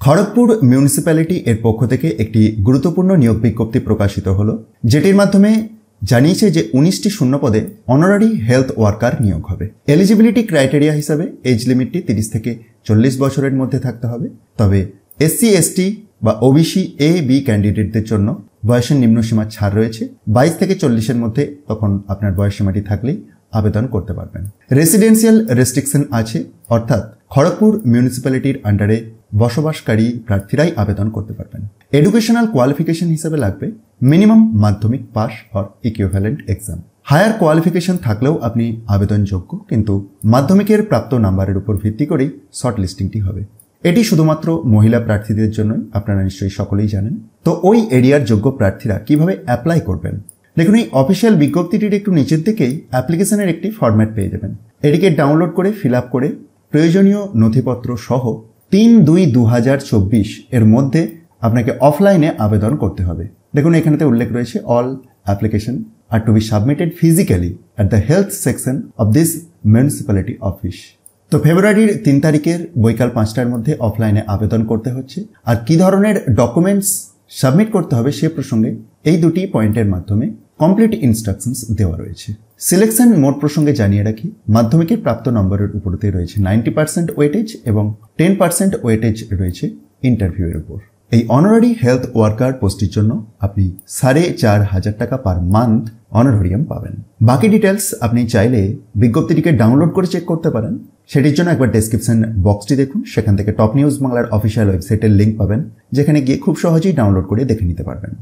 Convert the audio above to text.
Kharagpur municipality এর পক্ষ থেকে একটি গুরুত্বপূর্ণ নিয়োগ বিজ্ঞপ্তি প্রকাশিত হলো, যেটির মাধ্যমে জানিয়েছে যে 19টি শূন্য পদে অনারারি হেলথ ওয়ার্কার নিয়োগ হবে। এলিজিবিলিটি ক্রাইটেরিয়া হিসাবে এজ লিমিটটি 30 থেকে 40 বছরের মধ্যে থাকতে হবে। তবে এসসি এসটি বা ওবিসি এ বি ক্যান্ডিডেটদের জন্য বয়সের নিম্নসীমা ছাড় রয়েছে। 22 থেকে 40-এর মধ্যে তখন আপনার বয়সসীমাটি থাকলেই আবেদন করতে পারবেন। রেসিডেন্সিয়াল রেস্ট্রিকশন আছে, অর্থাৎ খড়গপুর মিউনিসিপ্যালিটির আন্ডারে বসবাসকারী প্রার্থীরাই আবেদন করতে পারবেন। এডুকেশনাল কোয়ালিফিকেশন হিসেবে লাগবে minimum Madhyamik pass or equivalent exam. Higher qualification থাকলেও আপনি আবেদনযোগ্য, কিন্তু মাধ্যমিকের প্রাপ্ত নাম্বারের উপর ভিত্তি করেই শর্ট লিস্টিংটি হবে। এটি শুধুমাত্র মহিলা প্রার্থীদের জন্যই, আপনারা নিশ্চয়ই সকলেই জানেন। তো ওই এরিয়ার যোগ্য প্রার্থীরা কিভাবে অ্যাপ্লাই করবেন? দেখুন, এই অফিসিয়াল বিজ্ঞপ্তিটির একটু নিচের দিকেই অ্যাপ্লিকেশনের একটি ফরম্যাট পেয়ে যাবেন। এটিকে ডাউনলোড করে ফিল আপ করে প্রয়োজনীয় নথিপত্র সহ 3/2/2024 এর মধ্যে আপনাকে অফলাইনে আবেদন করতে হবে। দেখুন, এখানেতে উল্লেখ রয়েছে all application are to be submitted physically at the health section of this municipality office. তো ফেব্রুয়ারির 3 তারিখের বৈকাল 5টার মধ্যে অফলাইনে আবেদন করতে হচ্ছে। আর কি ধরনের ডকুমেন্টস সাবমিট করতে হবে সে প্রসঙ্গে এই দুটি পয়েন্টের মাধ্যমে কমপ্লিট ইনস্ট্রাকশনস দেওয়া রয়েছে। সিলেকশন মোড প্রসঙ্গে জানিয়ে রাখি, মাধ্যমিকের প্রাপ্ত নম্বরের উপরতে রয়েছে 90% ওয়েটেজ এবং 10% ওয়েটেজ রয়েছে ইন্টারভিউয়ের উপর। এই অনারারি হেলথ ওয়ার্কার পোস্টের জন্য আপনি 4,500 টাকা পার মান্থ অনারোরিয়াম পাবেন। বাকি ডিটেলস আপনি চাইলে বিজ্ঞপ্তিটিকে ডাউনলোড করে চেক করতে পারেন। সেটির জন্য একবার ডেসক্রিপশন বক্সটি দেখুন, সেখান থেকে টপ নিউজ বাংলার অফিসিয়াল ওয়েবসাইটের লিঙ্ক পাবেন, যেখানে গিয়ে খুব সহজেই ডাউনলোড করে দেখে নিতে পারবেন।